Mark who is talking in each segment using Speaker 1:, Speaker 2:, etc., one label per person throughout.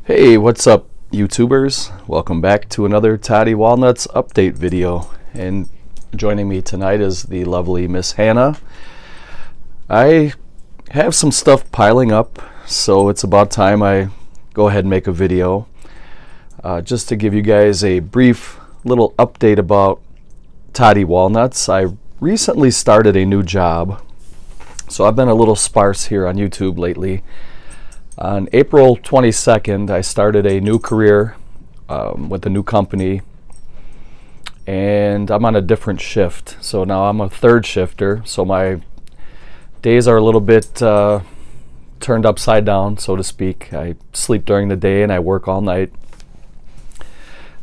Speaker 1: Hey, what's up, YouTubers? Welcome back to another Toddy Walnuts update video. And joining me tonight is the lovely Miss Hannah. I have some stuff piling up, so it's about time I go ahead and make a video. Just to give you guys a brief little update about Toddy Walnuts. I recently started a new job, so I've been a little sparse here on YouTube lately. On April 22nd, I started a new career with a new company, and I'm on a different shift. So now I'm a third shifter, so my days are a little bit turned upside down, so to speak. I sleep during the day and I work all night.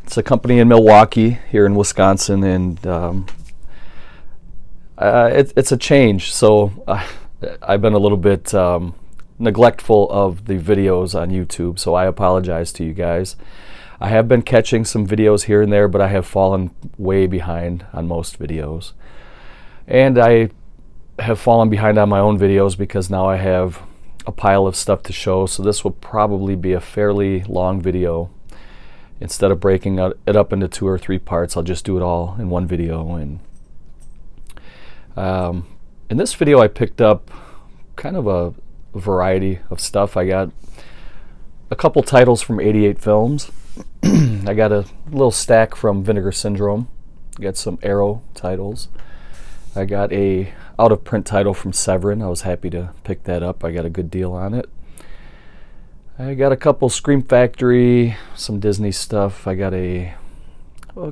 Speaker 1: It's a company in Milwaukee, here in Wisconsin, and it's a change. So I've been a little bit neglectful of the videos on YouTube, so I apologize to you guys. I have been catching some videos here and there, but I have fallen way behind on most videos. And I have fallen behind on my own videos because now I have a pile of stuff to show, so this will probably be a fairly long video. Instead of breaking it up into 2 or 3 parts, I'll just do it all in one video. And in this video I picked up kind of a variety of stuff. I got a couple titles from VIII Films. I got a little stack from Vinegar Syndrome. I got some Arrow titles. I got a out of print title from Severin. I was happy to pick that up. I got a good deal on it. I got a couple Scream Factory, some Disney stuff. I got a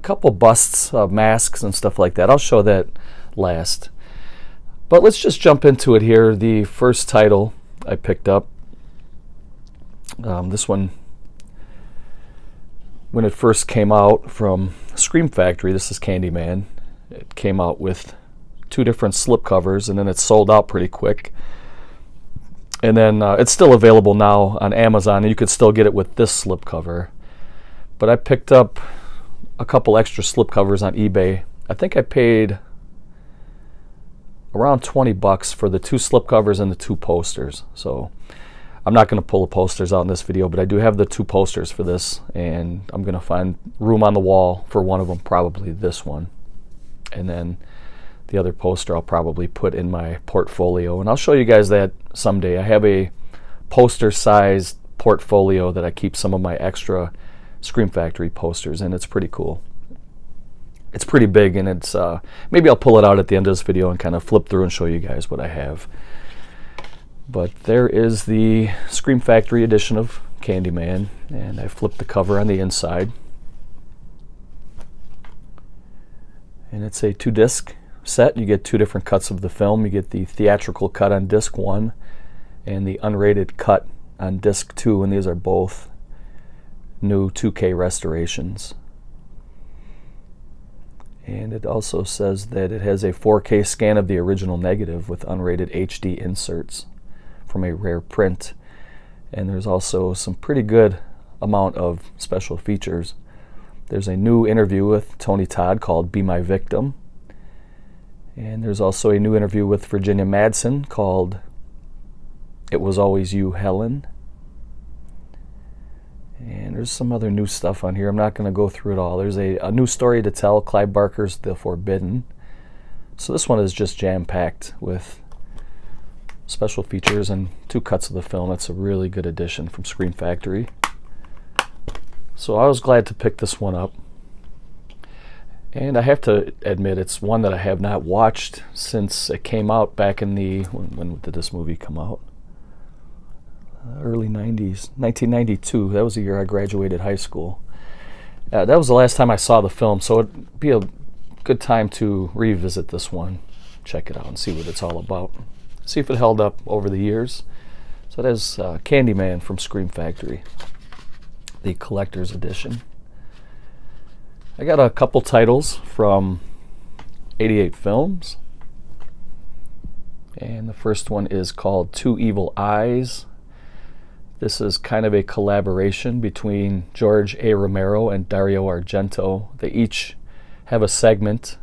Speaker 1: couple busts of masks and stuff like that. I'll show that last. But let's just jump into it here. The first title I picked up, this one, when it first came out from Scream Factory, this is Candyman. It came out with 2 different slipcovers, and then it sold out pretty quick. And then it's still available now on Amazon, and you could still get it with this slipcover. But I picked up a couple extra slipcovers on eBay. I think I paid around $20 for the 2 slipcovers and the 2 posters. So I'm not going to pull the posters out in this video, but I do have the 2 posters for this, and I'm going to find room on the wall for one of them, probably this one. And then the other poster I'll probably put in my portfolio, and I'll show you guys that someday. I have a poster-sized portfolio that I keep some of my extra Scream Factory posters in. It's pretty cool. It's pretty big, and it's maybe I'll pull it out at the end of this video and kind of flip through and show you guys what I have. But there is the Scream Factory edition of Candyman, and I flipped the cover on the inside. And it's a 2-disc set. You get 2 different cuts of the film. You get the theatrical cut on disc 1 and the unrated cut on disc 2, and these are both new 2K restorations. And it also says that it has a 4K scan of the original negative with unrated HD inserts from a rare print. And there's also some pretty good amount of special features. There's a new interview with Tony Todd called Be My Victim. And there's also a new interview with Virginia Madsen called It Was Always You, Helen. And there's some other new stuff on here. I'm not going to go through it all. There's a new story to tell, Clive Barker's The Forbidden. So this one is just jam-packed with special features and 2 cuts of the film. It's a really good edition from Scream Factory. So I was glad to pick this one up. And I have to admit, it's one that I have not watched since it came out back in the... When did this movie come out? Early 90s, 1992. That was the year I graduated high school. That was the last time I saw the film, so it'd be a good time to revisit this one, check it out, and see what it's all about. See if it held up over the years. So that is Candyman from Scream Factory, the collector's edition. I got a couple titles from VIII Films, and the first one is called 2 Evil Eyes. This is kind of a collaboration between George A. Romero and Dario Argento. They each have a segment,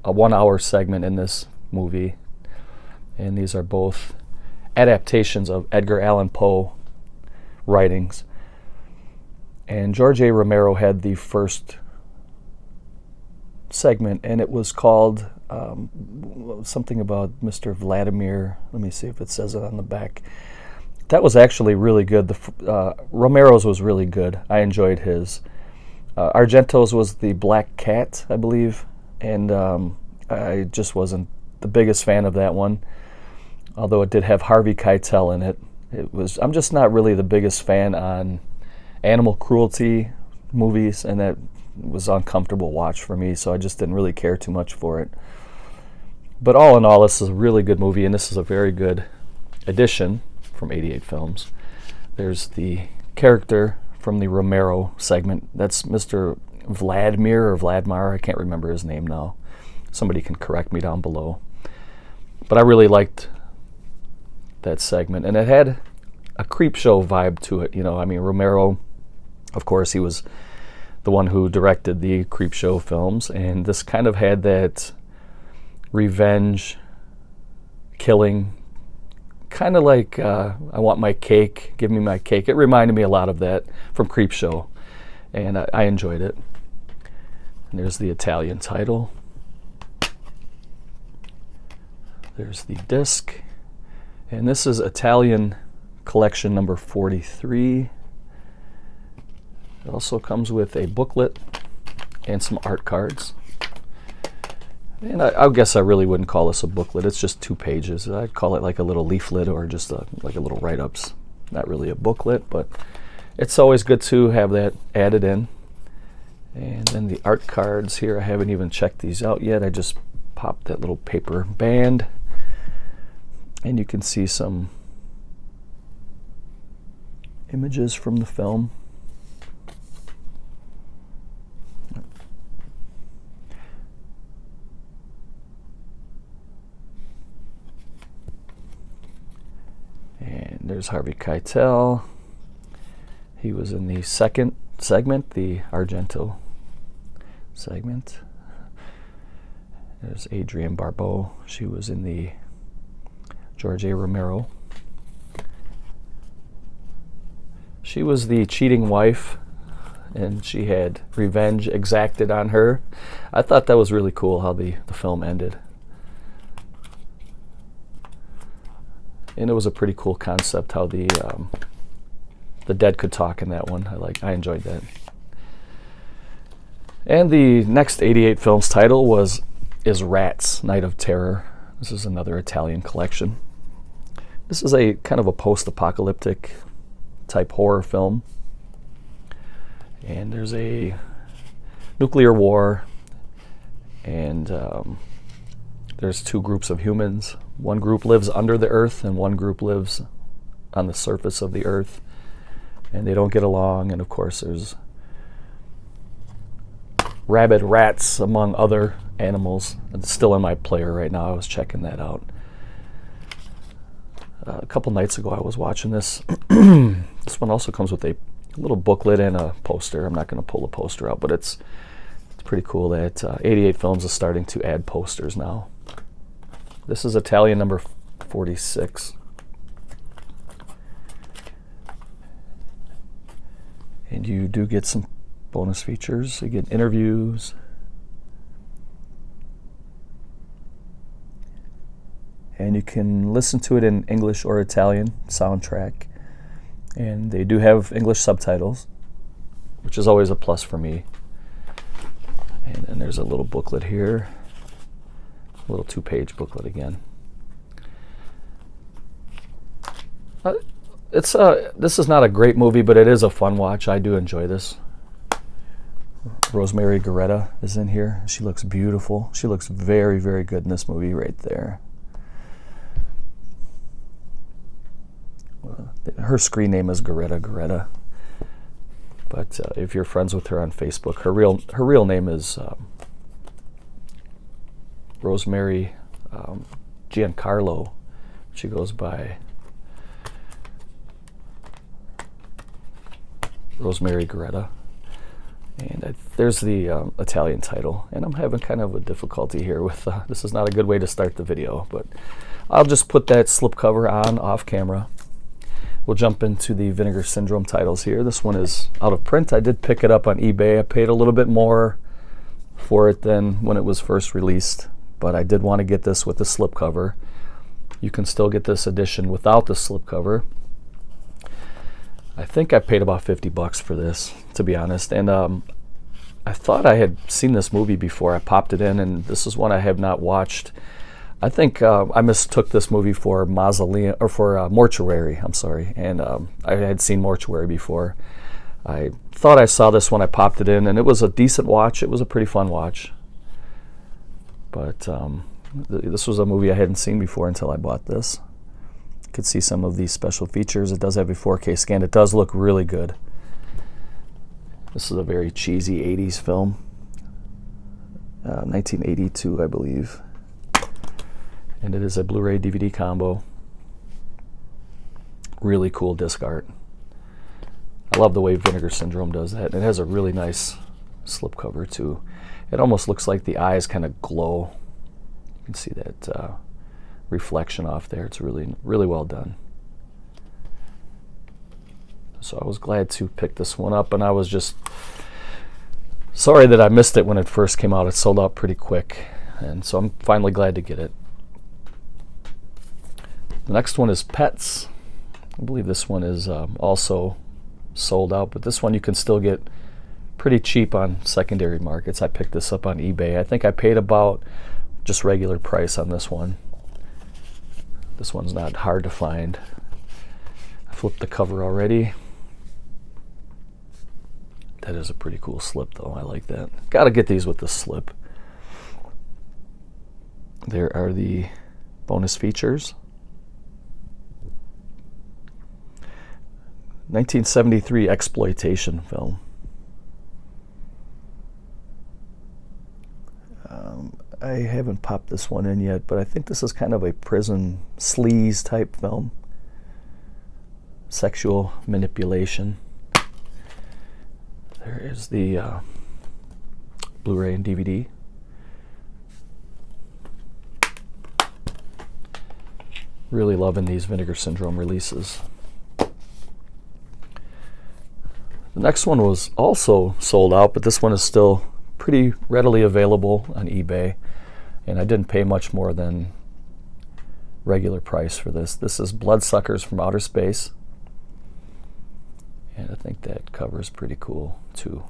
Speaker 1: a 1-hour segment in this movie, and these are both adaptations of Edgar Allan Poe writings. And George A. Romero had the first segment, and it was called something about Mr. Vladimir. Let me see if it says it on the back. That was actually really good. Romero's was really good. I enjoyed his. Argento's was the Black Cat, I believe, and I just wasn't the biggest fan of that one, although it did have Harvey Keitel in it. I'm just not really the biggest fan on animal cruelty movies, and that was an uncomfortable watch for me, so I just didn't really care too much for it. But all in all, this is a really good movie, and this is a very good addition from 88 Films. There's the character from the Romero segment. That's Mr. Vladimir or Vladimir. I can't remember his name now. Somebody can correct me down below. But I really liked that segment, and it had a creep show vibe to it. You know, I mean, Romero, of course, he was the one who directed the creep show films, and this kind of had that revenge killing, kind of like I want my cake, give me my cake. It reminded me a lot of that from Creepshow, and I enjoyed it. And there's the Italian title. There's the disc, and this is Italian collection number 43. It also comes with a booklet and some art cards. And I guess I really wouldn't call this a booklet. It's just 2 pages. I'd call it like a little leaflet or just like a little write-ups. Not really a booklet, but it's always good to have that added in. And then the art cards here, I haven't even checked these out yet. I just popped that little paper band. And you can see some images from the film. And there's Harvey Keitel. He was in the second segment, the Argento segment. There's Adrienne Barbeau. She was in the George A. Romero. She was the cheating wife, and she had revenge exacted on her. I thought that was really cool how the film ended. And it was a pretty cool concept how the dead could talk in that one. I enjoyed that. And the next 88 Films title is Rats, Night of Terror. This is another Italian collection. This is a kind of a post-apocalyptic type horror film. And there's a nuclear war, and there's 2 groups of humans. One group lives under the earth, and one group lives on the surface of the earth, and they don't get along. And of course, there's rabid rats among other animals. It's still in my player right now. I was checking that out. A couple nights ago, I was watching this. This one also comes with a little booklet and a poster. I'm not going to pull the poster out, but it's pretty cool that 88 Films is starting to add posters now. This is Italian number 46. And you do get some bonus features. You get interviews. And you can listen to it in English or Italian soundtrack. And they do have English subtitles, which is always a plus for me. And then there's a little booklet here. A little 2-page booklet again. This is not a great movie, but it is a fun watch. I do enjoy this. Rosemary Garetta is in here. She looks beautiful. She looks very, very good in this movie right there. Her screen name is Garetta. But if you're friends with her on Facebook, her real name is Rosemary Giancarlo. She goes by Rosemary Garetta. And there's the Italian title. And I'm having kind of a difficulty here with this is not a good way to start the video, but I'll just put that slipcover on off camera. we'll jump into the Vinegar Syndrome titles here. This one is out of print. I did pick it up on eBay. I paid a little bit more for it than when it was first released, but I did want to get this with the slipcover. You can still get this edition without the slipcover. I think I paid about 50 bucks for this, to be honest. And I thought I had seen this movie before. I popped it in, and this is one I have not watched. I think I mistook this movie for Mausoleum, or for Mortuary. I'm sorry, and I had seen Mortuary before. I thought I saw this when I popped it in, and it was a decent watch. It was a pretty fun watch. But this was a movie I hadn't seen before until I bought this. You could see some of these special features. It does have a 4K scan. It does look really good. This is a very cheesy 80s film. 1982, I believe. And it is a Blu-ray DVD combo. Really cool disc art. I love the way Vinegar Syndrome does that. And it has a really nice slipcover too. It almost looks like the eyes kind of glow. You can see that reflection off there. It's really, really well done. So I was glad to pick this one up, and I was just sorry that I missed it when it first came out. It sold out pretty quick, and so I'm finally glad to get it. The next one is Pets. I believe this one is also sold out, but this one you can still get pretty cheap on secondary markets. I picked this up on eBay. I think I paid about just regular price on this one. This one's not hard to find. I flipped the cover already. That is a pretty cool slip, though. I like that. Got to get these with the slip. There are the bonus features. 1973 exploitation film. I haven't popped this one in yet, but I think this is kind of a prison sleaze type film. Sexual manipulation. There is the Blu-ray and DVD. Really loving these Vinegar Syndrome releases. The next one was also sold out, but this one is still pretty readily available on eBay, and I didn't pay much more than regular price for this. This is Bloodsuckers from Outer Space. And I think that cover is pretty cool too.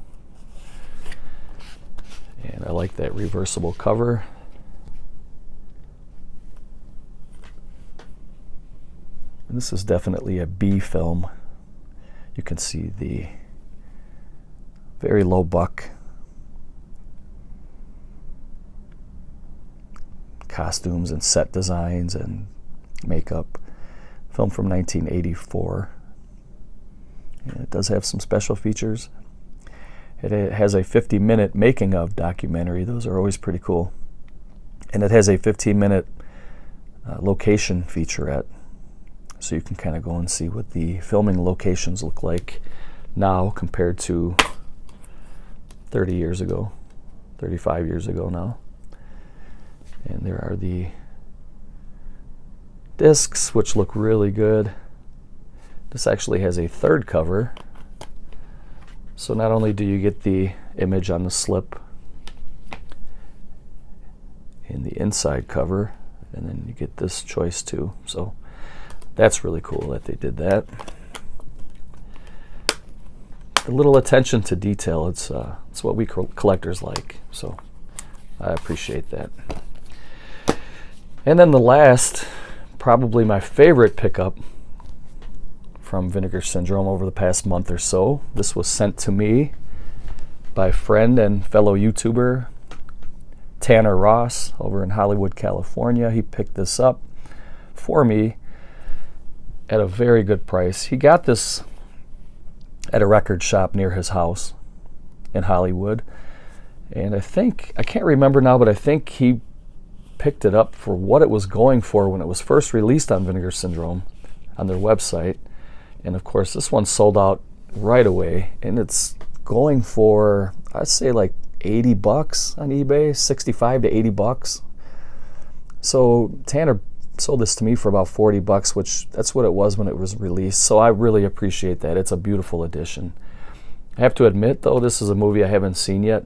Speaker 1: And I like that reversible cover. And this is definitely a B film. You can see the very low buck costumes and set designs and makeup. Film from 1984. It does have some special features. It has a 50-minute making of documentary. Those are always pretty cool. And it has a 15-minute location featurette. So you can kind of go and see what the filming locations look like now compared to 30 years ago, 35 years ago now. And there are the discs, which look really good. This actually has a third cover. So not only do you get the image on the slip in the inside cover, and then you get this choice too. So that's really cool that they did that. A little attention to detail, it's what we collectors like. So I appreciate that. And then the last, probably my favorite pickup from Vinegar Syndrome over the past month or so. This was sent to me by friend and fellow YouTuber Tanner Ross over in Hollywood, California. He picked this up for me at a very good price. He got this at a record shop near his house in Hollywood. And I can't remember now, but I think he picked it up for what it was going for when it was first released on Vinegar Syndrome on their website. And of course, this one sold out right away, and it's going for, I'd say, like 80 bucks on eBay, 65 to 80 bucks. So Tanner sold this to me for about 40 bucks, which that's what it was when it was released. So I really appreciate that. It's a beautiful edition. I have to admit, though, this is a movie I haven't seen yet,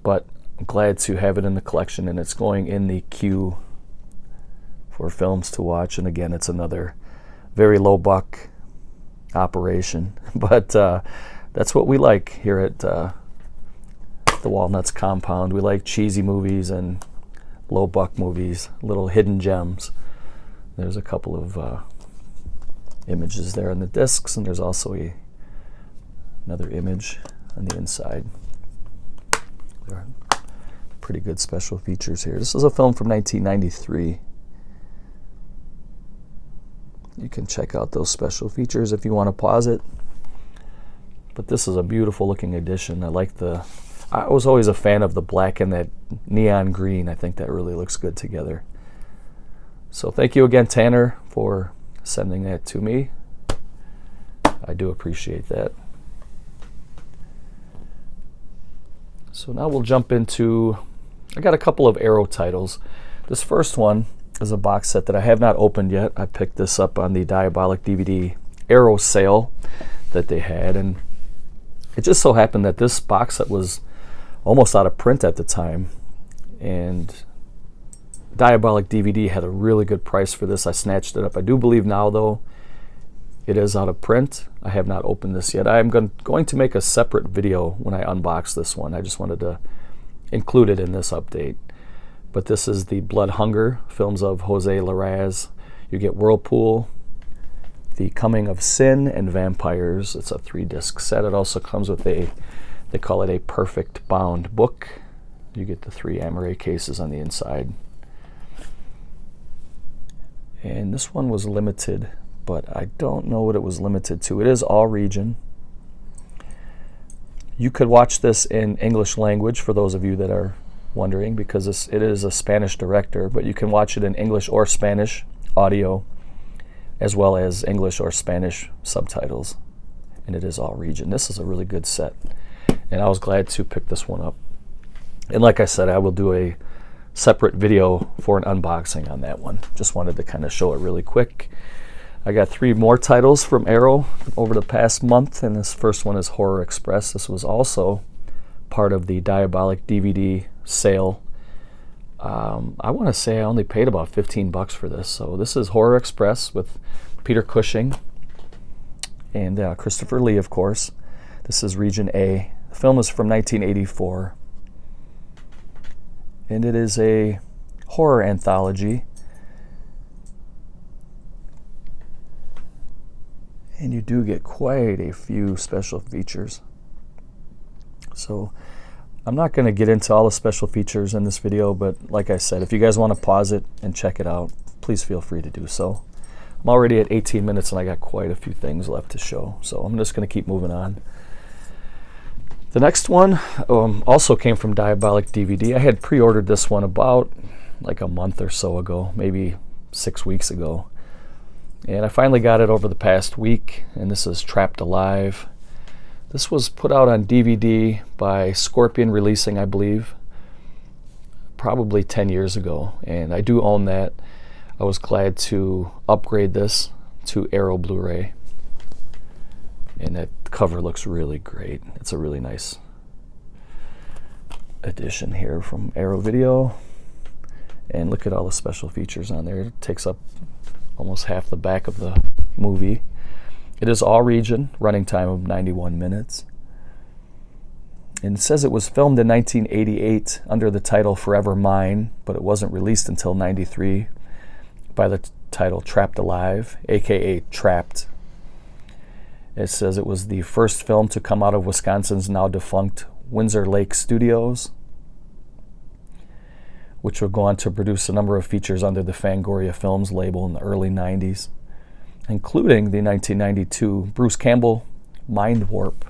Speaker 1: but I'm glad to have it in the collection, and it's going in the queue for films to watch. And again, it's another very low buck operation, but that's what we like here at the Walnuts compound. We like cheesy movies and low buck movies, little hidden gems. There's a couple of images there on the discs, and there's also another image on the inside. There are pretty good special features here. This is a film from 1993. You can check out those special features if you want to pause it. But this is a beautiful looking edition. I was always a fan of the black and that neon green. I think that really looks good together. So thank you again, Tanner, for sending that to me. I do appreciate that. So now we'll jump into, I got a couple of Arrow titles. This first one is a box set that I have not opened yet. I picked this up on the Diabolic DVD Arrow sale that they had, and it just so happened that this box set was almost out of print at the time, and Diabolic DVD had a really good price for this. I snatched it up. I do believe now, though, it is out of print. I have not opened this yet. I am going to make a separate video when I unbox this one. I just wanted to include it in this update. But this is the Blood Hunger films of Jose Larraz. You get Whirlpool, The Coming of Sin, and Vampires. It's a 3-disc set. It also comes with they call it a perfect bound book. You get the 3 Amaray cases on the inside. And this one was limited, but I don't know what it was limited to. It is all region. You could watch this in English language for those of you that are wondering, because it is a Spanish director, but you can watch it in English or Spanish audio, as well as English or Spanish subtitles, and it is all region. This is a really good set, and I was glad to pick this one up. And like I said, I will do a separate video for an unboxing on that one. Just wanted to kind of show it really quick. I got 3 more titles from Arrow over the past month, and this first one is Horror Express. This was also part of the Diabolic DVD sale. I want to say I only paid about 15 bucks for this. So this is Horror Express with Peter Cushing and Christopher Lee, of course. This is Region A. The film is from 1984, and it is a horror anthology. And you do get quite a few special features. So I'm not going to get into all the special features in this video, but like I said, if you guys want to pause it and check it out, please feel free to do so. I'm already at 18 minutes and I got quite a few things left to show, so I'm just going to keep moving on. The next one also came from Diabolic DVD. I had pre-ordered this one about like a month or so ago, maybe 6 weeks ago. And I finally got it over the past week, and this is Trapped Alive. This was put out on DVD by Scorpion Releasing, I believe, probably 10 years ago, and I do own that. I was glad to upgrade this to Arrow Blu-ray, and that cover looks really great. It's a really nice edition here from Arrow Video, and look at all the special features on there. It takes up almost half the back of the movie. It is all region, running time of 91 minutes. And it says it was filmed in 1988 under the title Forever Mine, but it wasn't released until 93 by the title Trapped Alive, aka Trapped. It says it was the first film to come out of Wisconsin's now defunct Windsor Lake Studios, which would go on to produce a number of features under the Fangoria Films label in the early 90s, including the 1992 Bruce Campbell Mind Warp.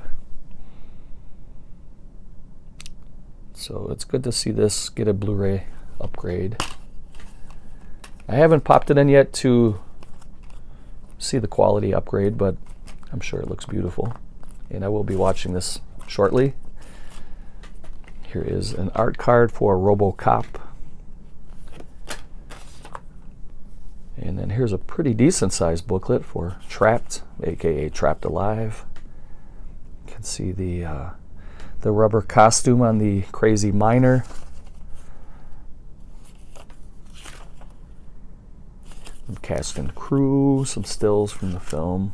Speaker 1: So it's good to see this get a Blu-ray upgrade. I haven't popped it in yet to see the quality upgrade, but I'm sure it looks beautiful. And I will be watching this shortly. Here is an art card for RoboCop. here's a pretty decent sized booklet for Trapped, aka Trapped Alive. You can see the rubber costume on the crazy miner. Some cast and crew, some stills from the film.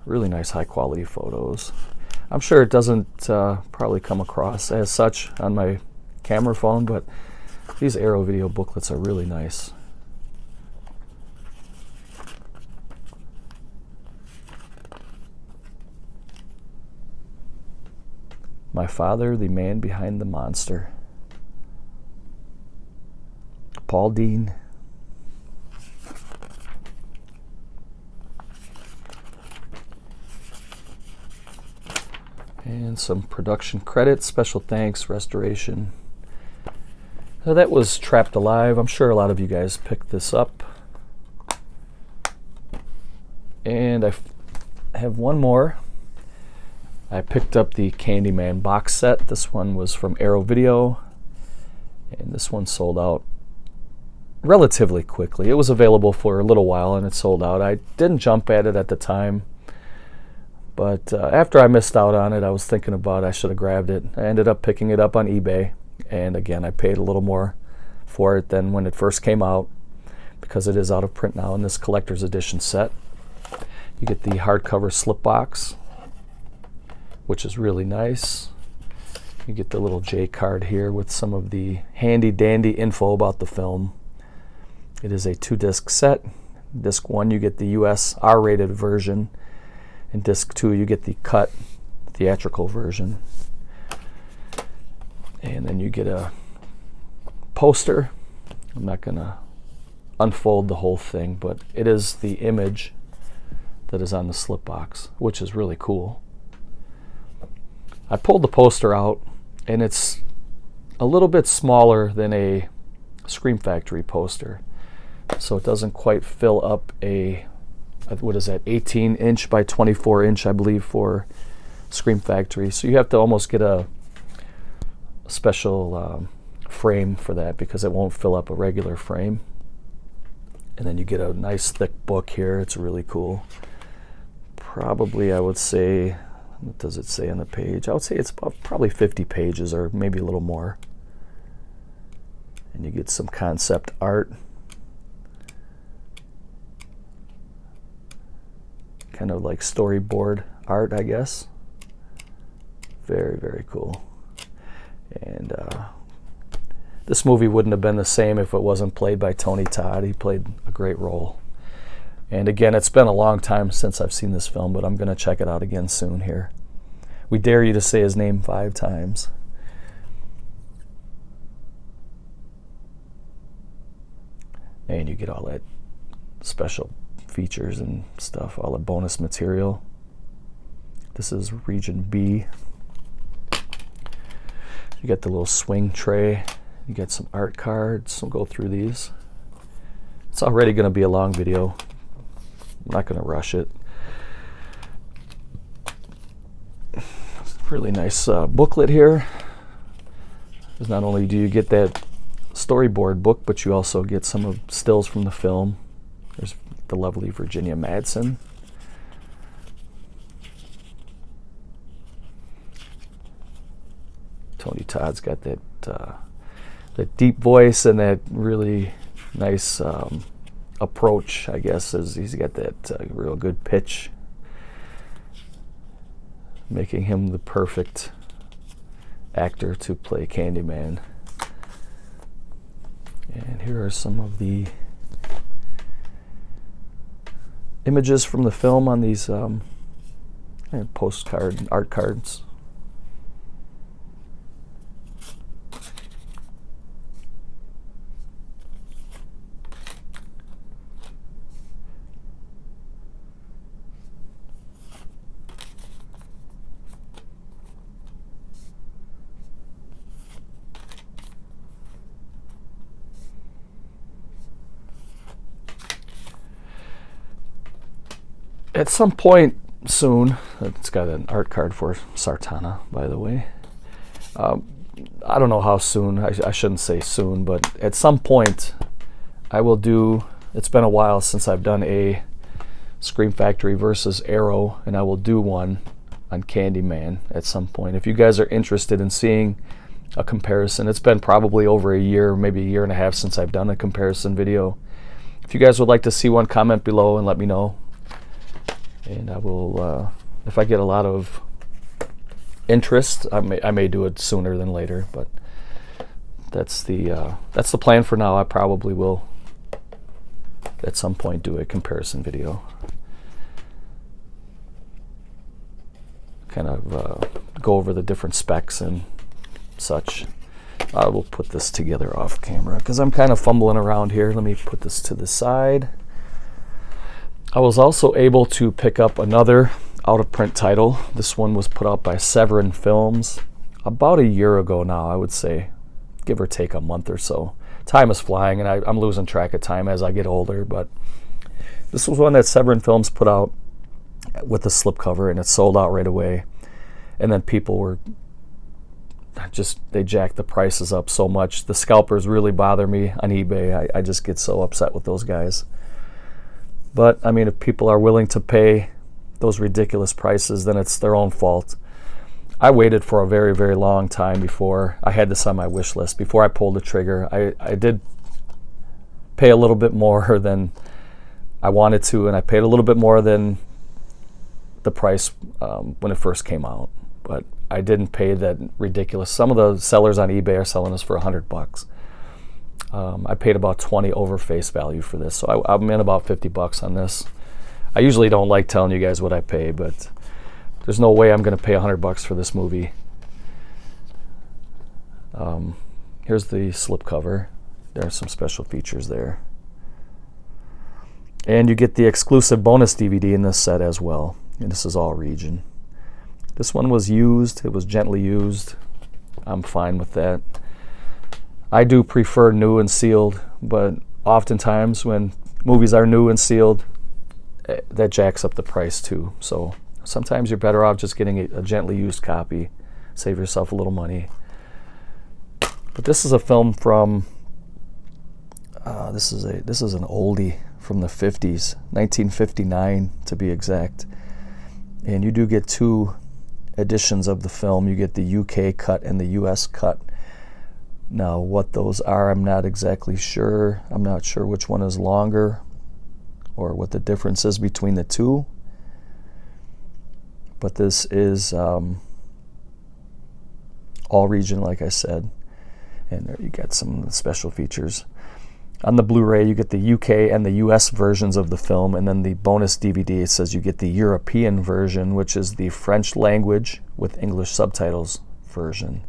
Speaker 1: Really nice high quality photos. I'm sure it doesn't probably come across as such on my camera phone, but these Arrow Video booklets are really nice. My Father, the Man Behind the Monster. Paul Dean. And some production credits, special thanks, restoration. So that was Trapped Alive. I'm sure a lot of you guys picked this up. And I have one more. I picked up the Candyman box set. This one was from Arrow Video, and this one sold out relatively quickly. It was available for a little while and it sold out. I didn't jump at it at the time, but after I missed out on it, I was thinking about I should have grabbed it. I ended up picking it up on eBay, and again, I paid a little more for it than when it first came out because it is out of print now in this collector's edition set. You get the hardcover slip box, which is really nice. You get the little J card here with some of the handy dandy info about the film. It is a 2-disc set. Disc 1 you get the US R-rated version, and disc 2 you get the cut theatrical version. And then you get a poster. I'm not gonna unfold the whole thing, but it is the image that is on the slip box, which is really cool. I pulled the poster out, and it's a little bit smaller than a Scream Factory poster, so it doesn't quite fill up a, what is that, 18 inch by 24 inch, I believe, for Scream Factory. So you have to almost get a special frame for that because it won't fill up a regular frame. And then you get a nice thick book here. It's really cool. Probably, I would say, what does it say on the page? I would say it's about probably 50 pages or maybe a little more. And you get some concept art. Kind of like storyboard art, I guess. Very, very cool. And this movie wouldn't have been the same if it wasn't played by Tony Todd. He played a great role. And again, it's been a long time since I've seen this film, but I'm going to check it out again soon here. We dare you to say his name 5 times. And you get all that special features and stuff, all the bonus material. This is Region B. You get the little swing tray. You get some art cards. We'll go through these. It's already going to be a long video. I'm not going to rush it. Really nice booklet here. Because not only do you get that storyboard book, but you also get some of stills from the film. There's the lovely Virginia Madsen. Tony Todd's got that that deep voice and that really nice approach, I guess, as he's got that real good pitch, making him the perfect actor to play Candyman. And here are some of the images from the film on these postcard art cards. At some point soon, it's got an art card for Sartana, by the way. I don't know how soon, I shouldn't say soon, but at some point I will do, it's been a while since I've done a Scream Factory versus Arrow, and I will do one on Candyman at some point. If you guys are interested in seeing a comparison, it's been probably over a year, maybe a year and a half since I've done a comparison video. If you guys would like to see one, comment below and let me know. And I will, if I get a lot of interest, I may do it sooner than later, but that's the plan for now. I probably will at some point do a comparison video. Kind of go over the different specs and such. I will put this together off camera because I'm kind of fumbling around here. Let me put this to the side. I was also able to pick up another out-of-print title. This one was put out by VIII Films about a year ago now, I would say, give or take a month or so. Time is flying, and I'm losing track of time as I get older, but this was one that VIII Films put out with the slipcover, and it sold out right away. And then people were they jacked the prices up so much. The scalpers really bother me on eBay. I just get so upset with those guys. But I mean, if people are willing to pay those ridiculous prices, then it's their own fault. I waited for a very, very long time before I had this on my wish list. Before I pulled the trigger, I did pay a little bit more than I wanted to, and I paid a little bit more than the price when it first came out. But I didn't pay that ridiculous. Some of the sellers on eBay are selling this for $100. I paid about $20 over face value for this, so I'm in about $50 on this. I usually don't like telling you guys what I pay, but there's no way I'm going to pay $100 for this movie. Here's the slipcover. There are some special features there. And you get the exclusive bonus DVD in this set as well. And this is all region. This one was used. It was gently used. I'm fine with that. I do prefer new and sealed, but oftentimes when movies are new and sealed, that jacks up the price too. So sometimes you're better off just getting a gently used copy. Save yourself a little money. But this is a film from this is an oldie from the 50s, 1959 to be exact. And you do get two editions of the film. You get the UK cut and the US cut. Now what those are, I'm not exactly sure. I'm not sure which one is longer or what the difference is between the two. But this is all region, like I said. And there you get some special features. On the Blu-ray, you get the UK and the US versions of the film, and then the bonus DVD, it says you get the European version, which is the French language with English subtitles version,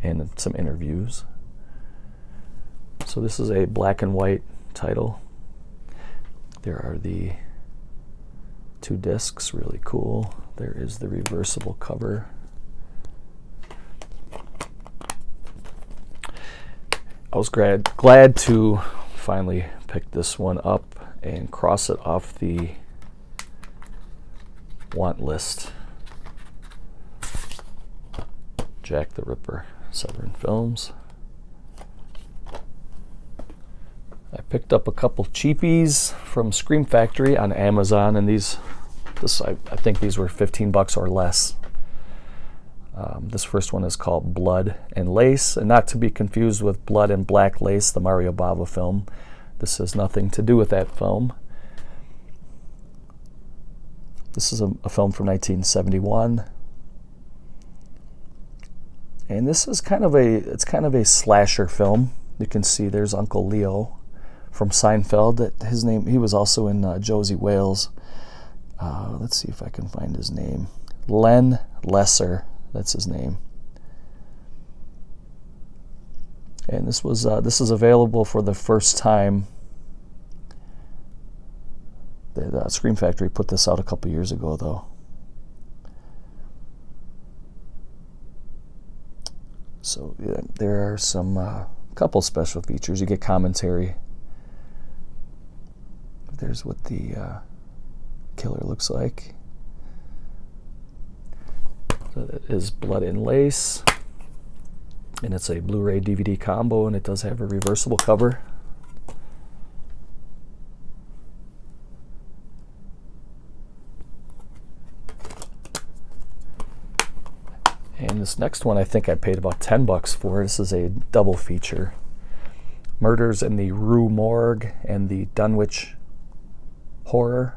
Speaker 1: and some interviews. So this is a black and white title. There are the two discs, really cool. There is the reversible cover. I was glad to finally pick this one up and cross it off the want list. Jack the Ripper, VIII Films. I picked up a couple cheapies from Scream Factory on Amazon, and I think these were $15 or less. This first one is called Blood and Lace, and not to be confused with Blood and Black Lace, the Mario Bava film. This has nothing to do with that film. This is a film from 1971, and this is kind of a slasher film. You can see there's Uncle Leo from Seinfeld. His name, he was also in Josie Wales. Let's see if I can find his name. Len Lesser. That's his name. And this is available for the first time. The Scream Factory put this out a couple years ago, though. So yeah, there are some couple special features. You get commentary. There's what the killer looks like. So that is Blood and Lace, and it's a Blu-ray DVD combo, and it does have a reversible cover. This next one I think I paid about $10 for. This is a double feature. Murders in the Rue Morgue and the Dunwich Horror.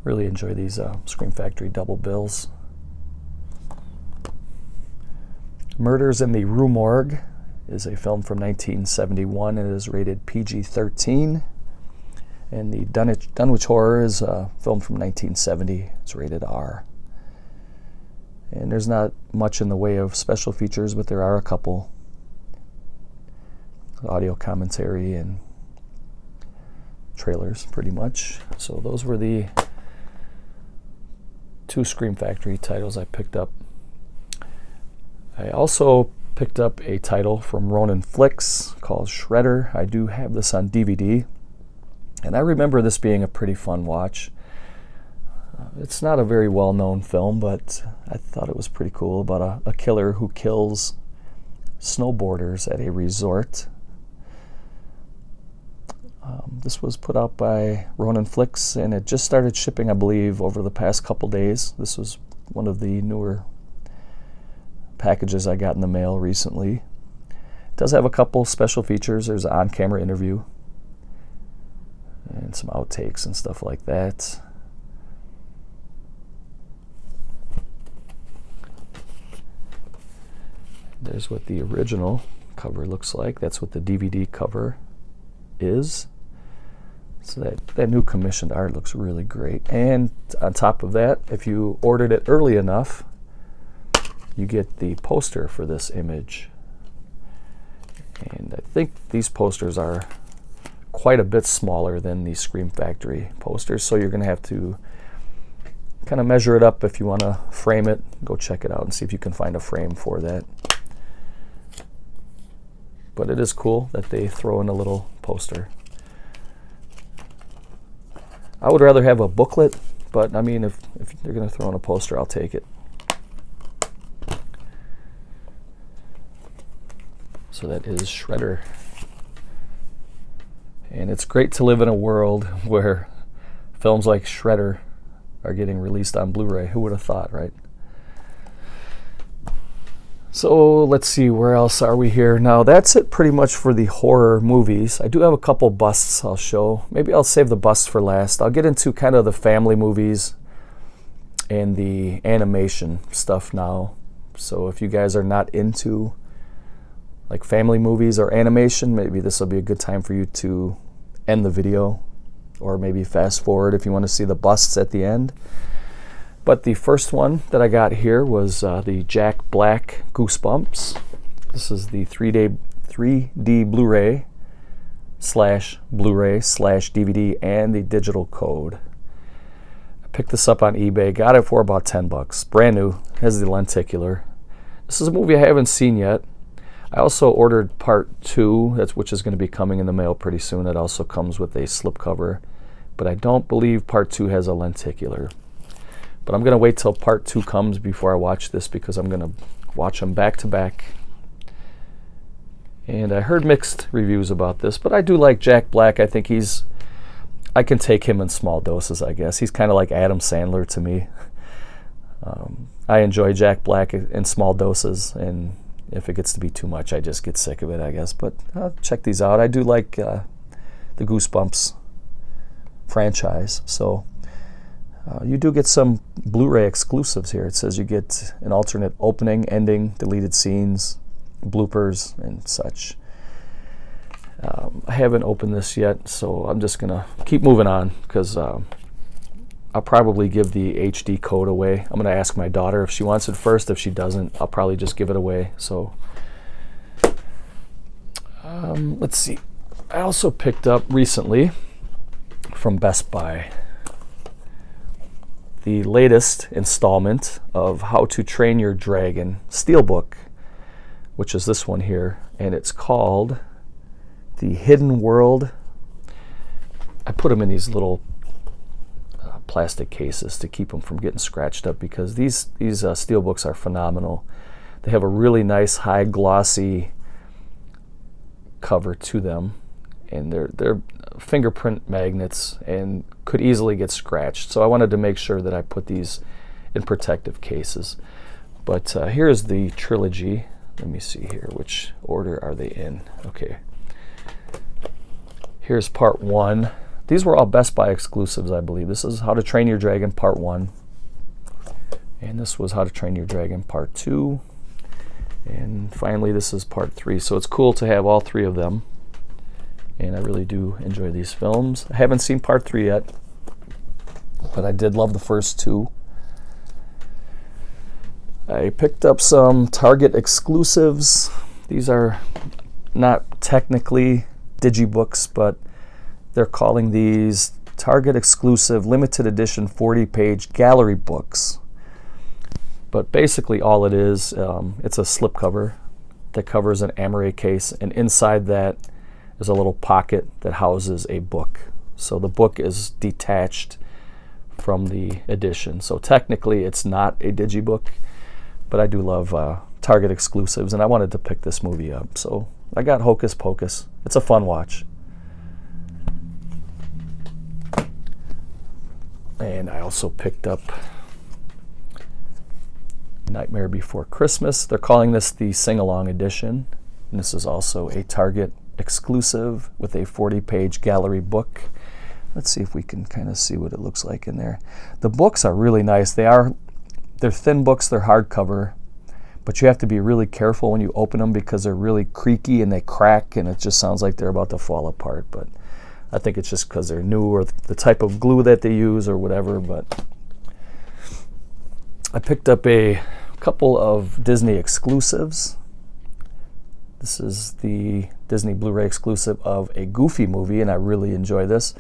Speaker 1: Really enjoy these Scream Factory double bills. Murders in the Rue Morgue is a film from 1971 and it is rated PG-13. And the Dunwich Horror is a film from 1970. It's rated R. And there's not much in the way of special features, but there are a couple. Audio commentary and trailers, pretty much. So those were the 2 Scream Factory titles I picked up. I also picked up a title from Ronin Flicks called Shredder. I do have this on DVD, and I remember this being a pretty fun watch. It's not a very well-known film, but I thought it was pretty cool about a killer who kills snowboarders at a resort. This was put out by Ronin Flicks, and it just started shipping, I believe, over the past couple days. This was one of the newer packages I got in the mail recently. It does have a couple special features. There's an on-camera interview and some outtakes and stuff like that. There's what the original cover looks like. That's what the DVD cover is. So that new commissioned art looks really great. And on top of that, if you ordered it early enough, you get the poster for this image. And I think these posters are quite a bit smaller than the Scream Factory posters, so you're going to have to kind of measure it up if you want to frame it. Go check it out and see if you can find a frame for that. But it is cool that they throw in a little poster. I would rather have a booklet, but I mean, if they're going to throw in a poster, I'll take it. So that is Shredder. And it's great to live in a world where films like Shredder are getting released on Blu-ray. Who would have thought, right? So let's see, where else are we here? Now that's it pretty much for the horror movies. I do have a couple busts I'll show. Maybe I'll save the busts for last. I'll get into kind of the family movies and the animation stuff now. So if you guys are not into like family movies or animation, maybe this will be a good time for you to end the video, or maybe fast forward if you want to see the busts at the end. But the first one that I got here was the Jack Black Goosebumps. This is the 3D Blu-ray slash DVD and the digital code. I picked this up on eBay, got it for about $10. Brand new, has the lenticular. This is a movie I haven't seen yet. I also ordered part 2, which is going to be coming in the mail pretty soon. It also comes with a slipcover, but I don't believe part 2 has a lenticular. But I'm going to wait till part 2 comes before I watch this, because I'm going to watch them back to back. And I heard mixed reviews about this, but I do like Jack Black. I think I can take him in small doses, I guess. He's kind of like Adam Sandler to me. I enjoy Jack Black in small doses, and if it gets to be too much, I just get sick of it, I guess. But check these out. I do like the Goosebumps franchise, so you do get some Blu-ray exclusives here. It says you get an alternate opening, ending, deleted scenes, bloopers, and such. I haven't opened this yet, so I'm just going to keep moving on, because I'll probably give the HD code away. I'm going to ask my daughter if she wants it first. If she doesn't, I'll probably just give it away. So let's see. I also picked up recently from Best Buy the latest installment of How to Train Your Dragon Steelbook, which is this one here, and it's called The Hidden World. I put them in these little plastic cases to keep them from getting scratched up, because these steelbooks are phenomenal. They have a really nice high glossy cover to them, and they're fingerprint magnets and could easily get scratched. So I wanted to make sure that I put these in protective cases. But here's the trilogy. Let me see here. Which order are they in? Okay. Here's part 1. These were all Best Buy exclusives, I believe. This is How to Train Your Dragon Part 1. And this was How to Train Your Dragon Part 2. And finally, this is Part 3. So it's cool to have all 3 of them. And I really do enjoy these films. I haven't seen Part 3 yet, but I did love the first 2. I picked up some Target exclusives. These are not technically digibooks, but they're calling these Target exclusive limited edition 40-page gallery books. But basically all it is, it's a slipcover that covers an amaret case, and inside that is a little pocket that houses a book. So the book is detached from the edition. So technically it's not a digibook, but I do love Target exclusives, and I wanted to pick this movie up. So I got Hocus Pocus. It's a fun watch. And I also picked up Nightmare Before Christmas. They're calling this the Sing-Along Edition. And this is also a Target exclusive with a 40-page gallery book. Let's see if we can kind of see what it looks like in there. The books are really nice. They're thin books, they're hardcover, but you have to be really careful when you open them because they're really creaky and they crack, and it just sounds like they're about to fall apart. But I think it's just because they're new or the type of glue that they use or whatever. But I picked up a couple of Disney exclusives. This is the Disney Blu-ray exclusive of a Goofy movie, and I really enjoy this.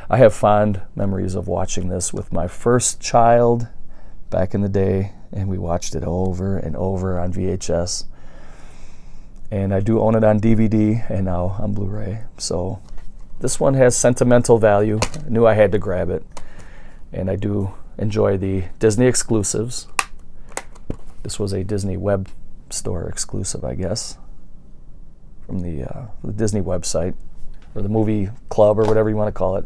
Speaker 1: I have fond memories of watching this with my first child back in the day, and we watched it over and over on VHS. And I do own it on DVD and now on Blu-ray. So this one has sentimental value. I knew I had to grab it. And I do enjoy the Disney exclusives. This was a Disney web store exclusive, I guess, from the Disney website, or the movie club, or whatever you want to call it.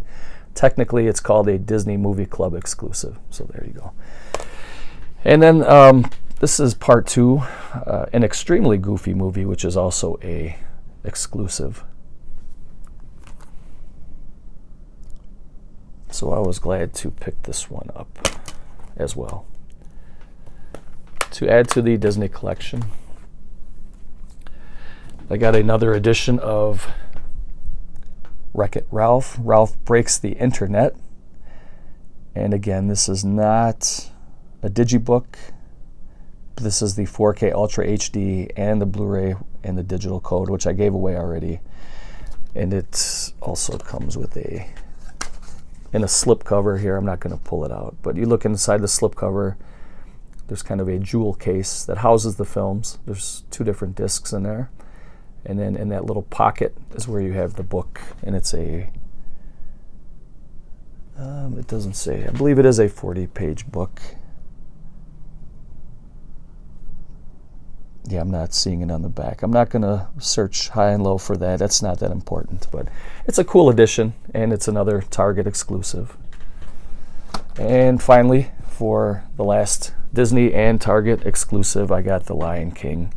Speaker 1: Technically, it's called a Disney Movie Club exclusive. So there you go. And then this is part 2, an extremely goofy movie, which is also a exclusive. So I was glad to pick this one up as well, to add to the Disney collection. I got another edition of Wreck-It Ralph. Ralph Breaks the Internet. And again, this is not a digibook. This is the 4K Ultra HD and the Blu-ray and the digital code, which I gave away already. And it also comes with in a slipcover here. I'm not going to pull it out, but you look inside the slipcover, there's kind of a jewel case that houses the films. There's 2 different discs in there. And then in that little pocket is where you have the book, and it's it doesn't say, I believe it is a 40-page book. Yeah, I'm not seeing it on the back. I'm not going to search high and low for that. That's not that important, but it's a cool edition, and it's another Target exclusive. And finally, for the last Disney and Target exclusive, I got The Lion King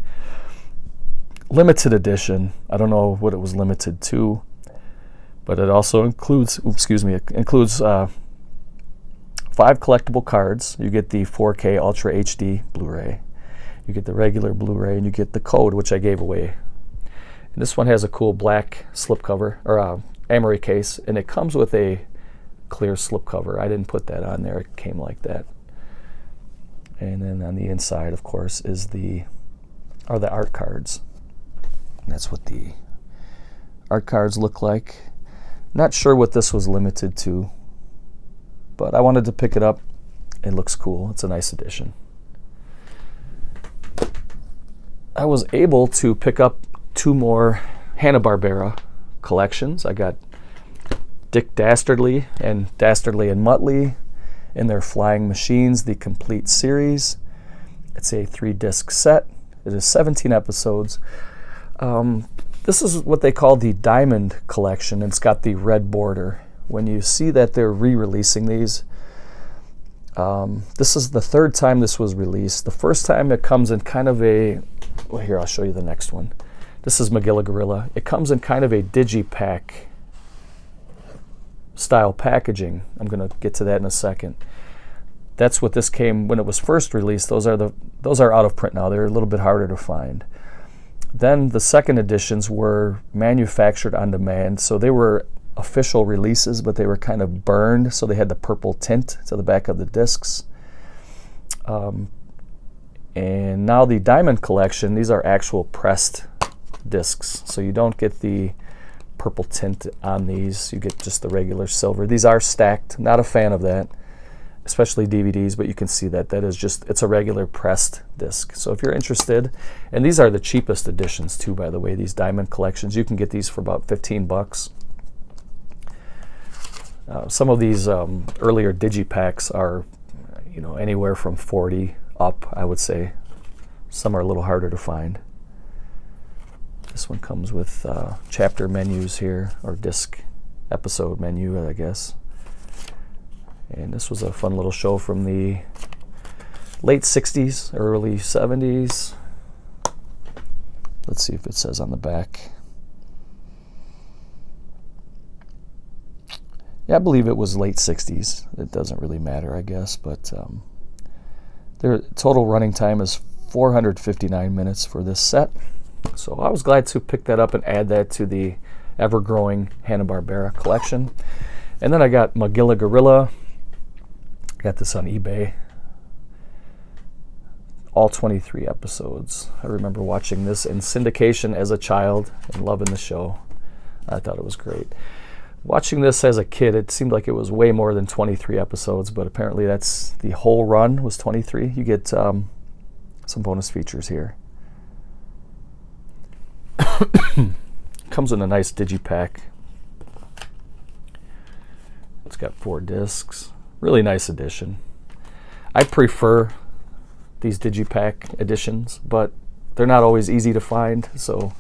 Speaker 1: limited edition. I don't know what it was limited to, but it also includes, it includes 5 collectible cards. You get the 4K Ultra HD Blu-ray. You get the regular Blu-ray, and you get the code, which I gave away. And this one has a cool black slipcover, or amaret case, and it comes with a clear slipcover. I didn't put that on there. It came like that. And then on the inside, of course, are the art cards. And that's what the art cards look like. Not sure what this was limited to, but I wanted to pick it up. It looks cool. It's a nice edition. I was able to pick up 2 more Hanna-Barbera collections. I got Dick Dastardly and Dastardly and Muttley in their Flying Machines, the complete series. It's a 3-disc set. It is 17 episodes. This is what they call the Diamond Collection. It's got the red border. When you see that they're re-releasing these, This is the third time this was released. The first time it comes in kind of a, well, here, I'll show you the next one. This is Magilla Gorilla. It comes in kind of a digipack style packaging. I'm going to get to that in a second. That's what this came when it was first released. Those are out of print now. They're a little bit harder to find. Then the second editions were manufactured on demand, so they were official releases, but they were kind of burned, so they had the purple tint to the back of the discs. And now the Diamond Collection, these are actual pressed discs, so you don't get the purple tint on these. You get just the regular silver. These are stacked. Not a fan of that, especially DVDs, but you can see that is just, it's a regular pressed disc. So if you're interested, and these are the cheapest editions too, by the way, these Diamond Collections, you can get these for about 15 bucks. Some of these earlier digipacks are, you know, anywhere from 40 up, I would say. Some are a little harder to find. This one comes with chapter menus here, or disc episode menu, I guess. And this was a fun little show from the late 60s, early 70s. Let's see if it says on the back. Yeah, I believe it was late 60s. It doesn't really matter, I guess, but their total running time is 459 minutes for this set. So I was glad to pick that up and add that to the ever-growing Hanna-Barbera collection. And then I got Magilla Gorilla. I got this on eBay. All 23 episodes. I remember watching this in syndication as a child and loving the show. I thought it was great. Watching this as a kid, it seemed like it was way more than 23 episodes, but apparently that's the whole run was 23. You get some bonus features here. Comes in a nice digipack. It's got 4 discs. Really nice edition. I prefer these digipack editions, but they're not always easy to find, so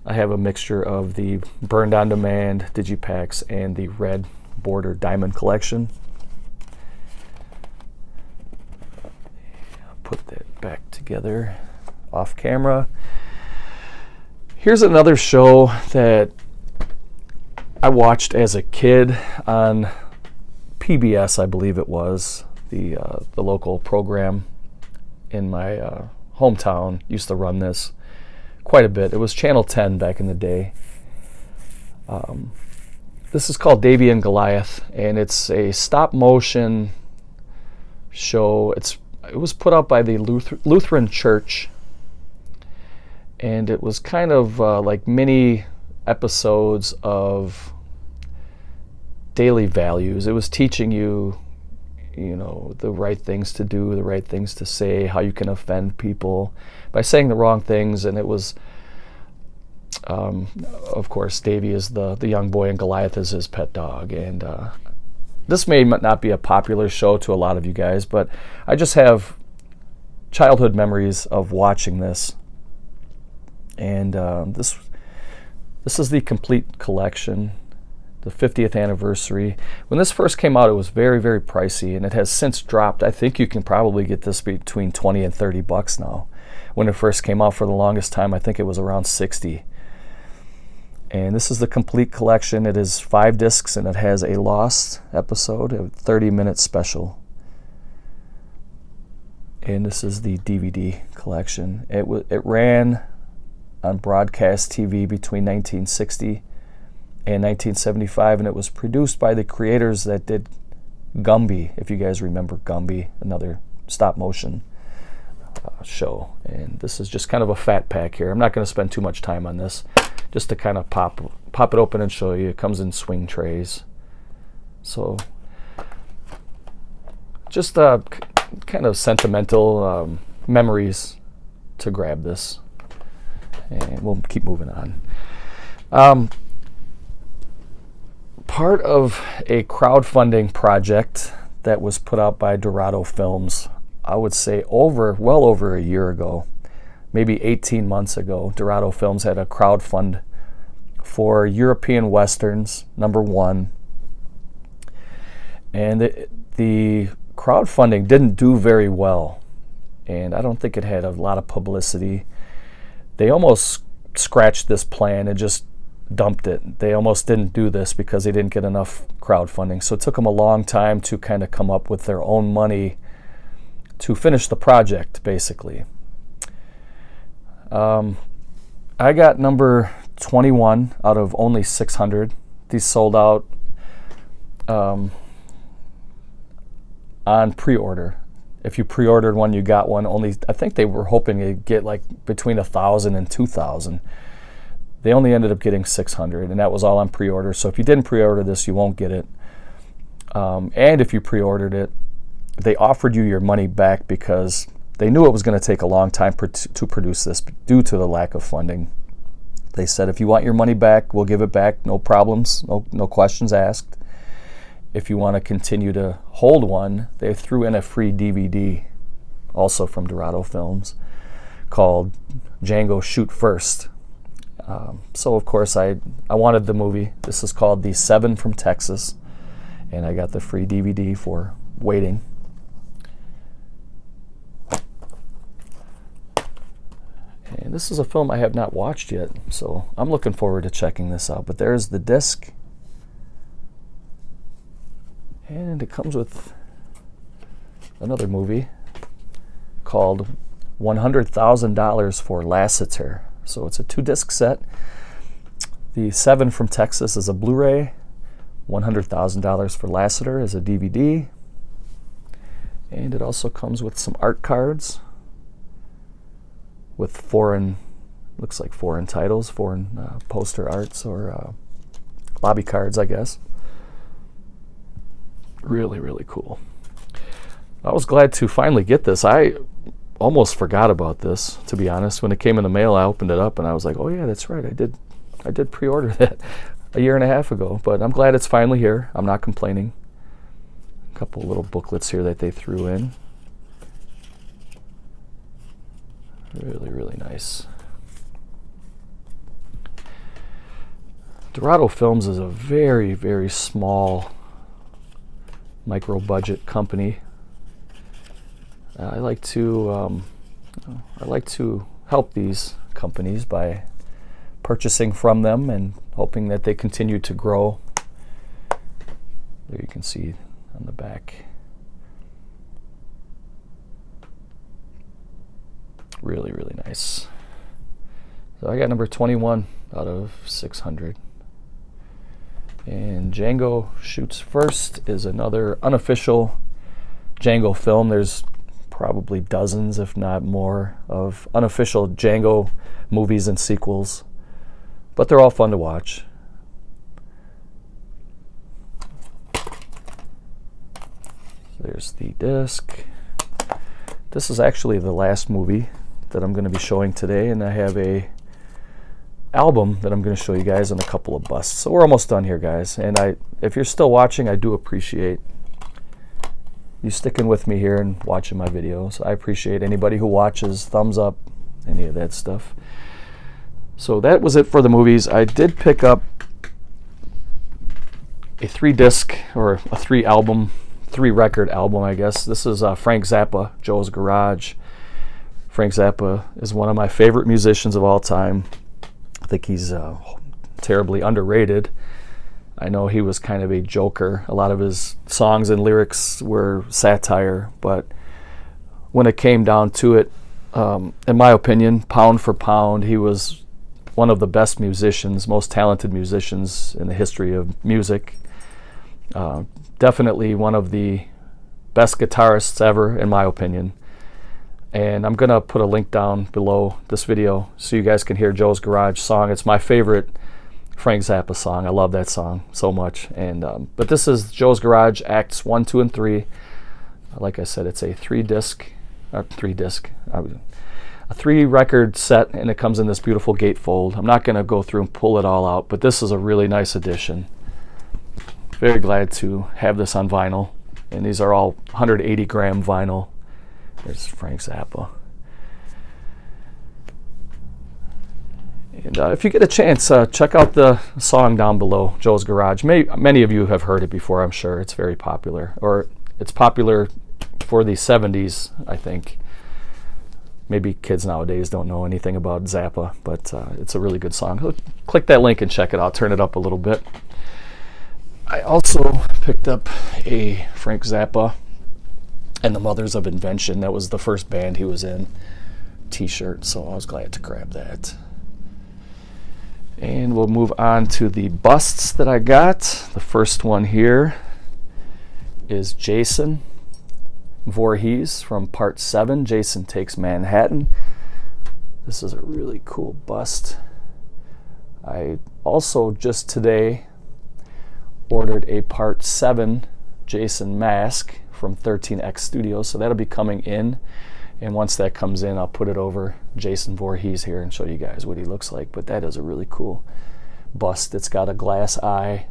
Speaker 1: I have a mixture of the burned on demand digipacks and the red border Diamond Collection. I'll put that back together off camera. Here's another show that I watched as a kid on PBS, I believe it was, the local program in my hometown used to run this quite a bit. It was Channel 10 back in the day. This is called Davy and Goliath, and it's a stop motion show. It was put out by the Lutheran Church, and it was kind of like mini episodes of daily values. It was teaching you, you know, the right things to do, the right things to say, how you can offend people by saying the wrong things. And it was, of course, Davy is the young boy and Goliath is his pet dog. And this may not be a popular show to a lot of you guys, but I just have childhood memories of watching this. And this is the complete collection, the 50th anniversary. When this first came out, it was very, very pricey, and it has since dropped. I think you can probably get this between 20 and 30 bucks now. When it first came out, for the longest time, I think it was around 60. And this is the complete collection. It is 5 discs, and it has a lost episode, a 30-minute special. And this is the DVD collection. It ran on broadcast TV between 1960 and 1975, and it was produced by the creators that did Gumby, if you guys remember Gumby, another stop motion show. And this is just kind of a fat pack here. I'm not going to spend too much time on this, just to kind of pop it open and show you. It comes in swing trays, so just kind of sentimental memories to grab this. And we'll keep moving on. Part of a crowdfunding project that was put out by Dorado Films, I would say well over a year ago, maybe 18 months ago. Dorado Films had a crowdfund for European Westerns, #1. And the crowdfunding didn't do very well, and I don't think it had a lot of publicity. They almost scratched this plan and just dumped it. They almost didn't do this because they didn't get enough crowdfunding. So it took them a long time to kind of come up with their own money to finish the project, basically. I got number 21 out of only 600. These sold out on pre-order. If you pre-ordered one, you got one. Only, I think they were hoping to get like between 1,000 and 2,000. They only ended up getting 600, and that was all on pre-order. So if you didn't pre-order this, you won't get it. And if you pre-ordered it, they offered you your money back because they knew it was going to take a long time to produce this due to the lack of funding. They said, if you want your money back, we'll give it back, no problems, no questions asked. If you want to continue to hold one, they threw in a free DVD, also from Dorado Films, called Django Shoot First. So of course I wanted the movie. This is called The Seven from Texas, and I got the free DVD for waiting. And this is a film I have not watched yet, so I'm looking forward to checking this out. But there's the disc, and it comes with another movie called $100,000 for Lassiter. So it's a 2-disc set. The Seven from Texas is a Blu-ray. $100,000 for Lassiter is a DVD. And it also comes with some art cards with foreign, looks like foreign titles, foreign poster arts or lobby cards, I guess. Really, really cool. I was glad to finally get this. I almost forgot about this, to be honest. When it came in the mail, I opened it up and I was like, oh yeah, that's right. I did pre-order that a year and a half ago, but I'm glad it's finally here. I'm not complaining. A couple little booklets here that they threw in. Really, really nice. Dorado Films is a very, very small micro-budget company. I like to help these companies by purchasing from them and hoping that they continue to grow. There you can see on the back. Really, really nice. So I got number 21 out of 600. And Django Shoots First is another unofficial Django film. There's probably dozens, if not more, of unofficial Django movies and sequels, but they're all fun to watch. There's the disc. This is actually the last movie that I'm going to be showing today, and I have a album that I'm going to show you guys and a couple of busts. So we're almost done here, guys, and if you're still watching, I do appreciate you sticking with me here and watching my videos. I appreciate anybody who watches, thumbs up, any of that stuff. So that was it for the movies. I did pick up a 3-disc or a 3-record album, I guess. This is Frank Zappa, Joe's Garage. Frank Zappa is one of my favorite musicians of all time. I think he's terribly underrated. I know he was kind of a joker. A lot of his songs and lyrics were satire, but when it came down to it, in my opinion, pound for pound, he was one of the best musicians, most talented musicians in the history of music. Definitely one of the best guitarists ever, in my opinion. And I'm going to put a link down below this video so you guys can hear Joe's Garage song. It's my favorite Frank Zappa song. I love that song so much. And but this is Joe's Garage, Acts 1, 2, and 3. Like I said, it's a 3-record set, and it comes in this beautiful gatefold. I'm not going to go through and pull it all out, but this is a really nice edition. Very glad to have this on vinyl, and these are all 180-gram vinyl. There's Frank Zappa. And if you get a chance, check out the song down below, Joe's Garage. Many of you have heard it before, I'm sure. It's very popular, or it's popular for the 70s, I think. Maybe kids nowadays don't know anything about Zappa, but it's a really good song. Click that link and check it out. Turn it up a little bit. I also picked up a Frank Zappa and the Mothers of Invention. That was the first band he was in t-shirt, so I was glad to grab that. And we'll move on to the busts that I got. The first one here is Jason Voorhees from Part 7, Jason Takes Manhattan. This is a really cool bust. I also just today ordered a Part 7 Jason mask from 13X Studios, so that'll be coming in. And once that comes in, I'll put it over Jason Voorhees here and show you guys what he looks like. But that is a really cool bust. It's got a glass eye,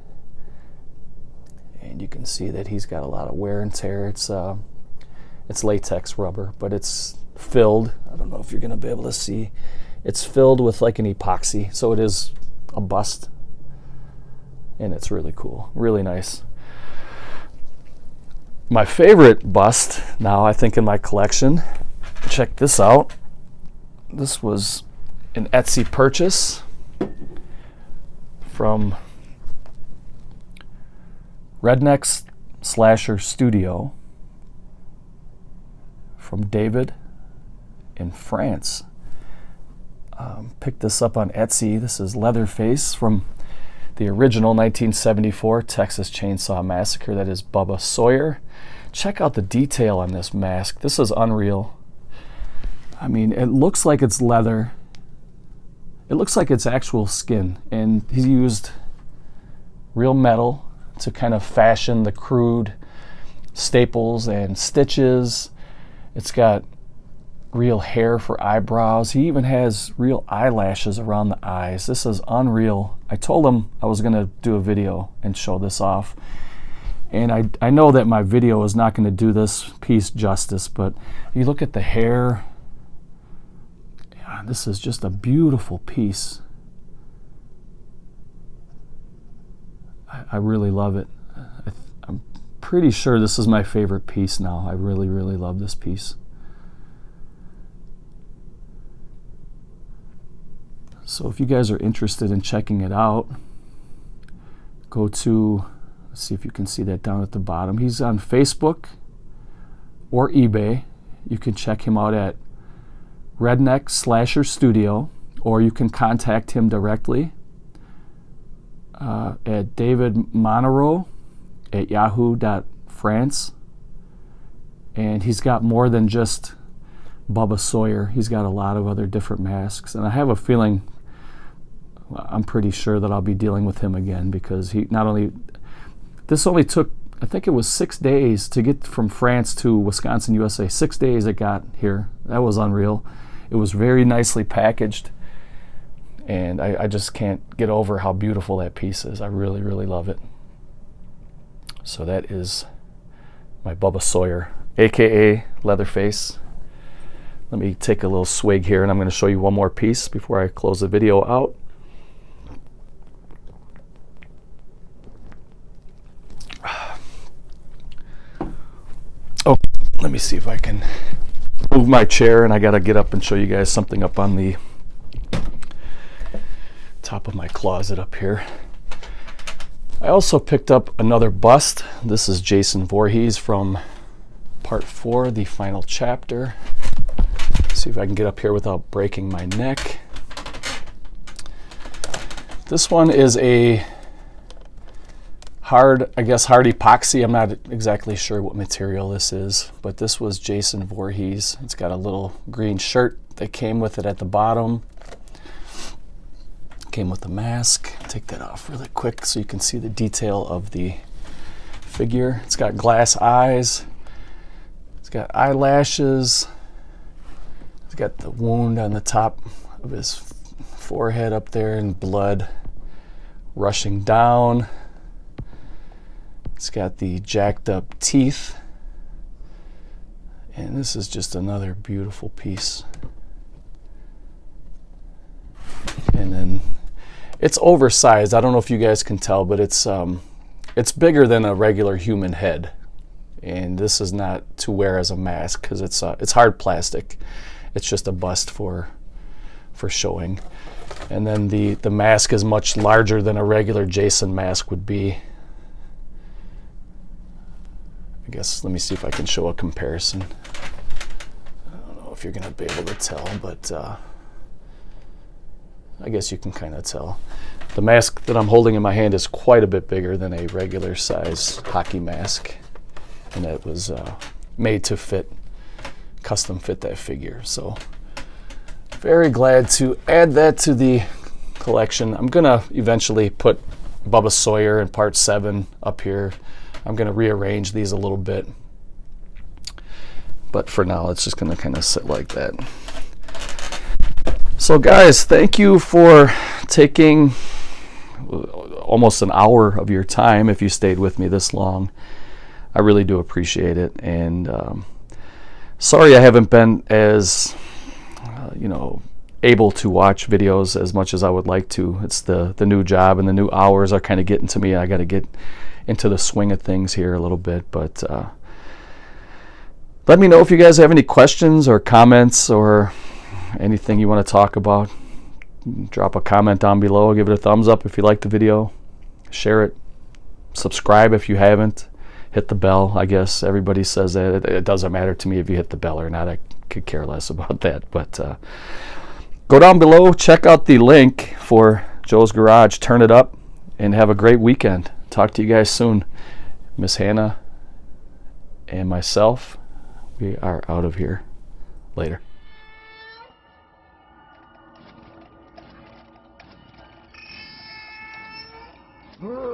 Speaker 1: and you can see that he's got a lot of wear and tear. It's latex rubber, but it's filled. I don't know if you're going to be able to see. It's filled with like an epoxy, so it is a bust, and it's really cool, really nice. My favorite bust now, I think, in my collection, check this out. This was an Etsy purchase from Redneck Slasher Studio from David in France. Picked this up on Etsy. This is Leatherface from the original 1974 Texas Chainsaw Massacre. That is Bubba Sawyer. Check out the detail on this mask. This is unreal. I mean, it looks like it's leather. It looks like it's actual skin, and he used real metal to kind of fashion the crude staples and stitches. It's got real hair for eyebrows. He even has real eyelashes around the eyes. This is unreal. I told him I was going to do a video and show this off. And I know that my video is not going to do this piece justice, but you look at the hair. Yeah, this is just a beautiful piece. I really love it. I'm pretty sure this is my favorite piece now. I really, really love this piece. So if you guys are interested in checking it out, go to, let's see if you can see that down at the bottom. He's on Facebook or eBay. You can check him out at Redneck Slasher Studio, or you can contact him directly at davidmonero@yahoo.france. And he's got more than just Bubba Sawyer. He's got a lot of other different masks, and I have a feeling, I'm pretty sure that I'll be dealing with him again, because he not only, this only took, I think it was 6 days to get from France to Wisconsin, USA. 6 days it got here. That was unreal. It was very nicely packaged, and I just can't get over how beautiful that piece is. I really, really love it. So that is my Bubba Sawyer, aka Leatherface. Let me take a little swig here, and I'm going to show you one more piece before I close the video out. Oh, let me see if I can move my chair, and I got to get up and show you guys something up on the top of my closet up here. I also picked up another bust. This is Jason Voorhees from Part 4, the final chapter. See if I can get up here without breaking my neck. This one is a hard epoxy. I'm not exactly sure what material this is, but this was Jason Voorhees. It's got a little green shirt that came with it at the bottom. Came with the mask. Take that off really quick so you can see the detail of the figure. It's got glass eyes. It's got eyelashes. He's got the wound on the top of his forehead up there, and blood rushing down. It's got the jacked up teeth. And this is just another beautiful piece. And then it's oversized. I don't know if you guys can tell, but it's bigger than a regular human head. and this is not to wear as a mask because it's hard plastic. It's just a bust for showing. And then the mask is much larger than a regular Jason mask would be. I guess, let me see if I can show a comparison. I don't know if you're going to be able to tell, but I guess you can kind of tell. The mask that I'm holding in my hand is quite a bit bigger than a regular size hockey mask, and it was made to fit, custom fit that figure. So very glad to add that to the collection. I'm gonna eventually put Bubba Sawyer and Part 7 up here. I'm gonna rearrange these a little bit, but for now it's just gonna kind of sit like that. So guys, thank you for taking almost an hour of your time if you stayed with me this long. I really do appreciate it, and sorry I haven't been as able to watch videos as much as I would like to. It's the new job, and the new hours are kind of getting to me. I got to get into the swing of things here a little bit, but let me know if you guys have any questions or comments or anything you want to talk about. Drop a comment down below, give it a thumbs up if you like the video, share it, subscribe if you haven't, hit the bell. I guess everybody says that. It doesn't matter to me if you hit the bell or not. I could care less about that, but go down below, check out the link for Joe's Garage, turn it up, and have a great weekend. Talk to you guys soon. Miss Hannah and myself, we are out of here. Later.
Speaker 2: Ugh.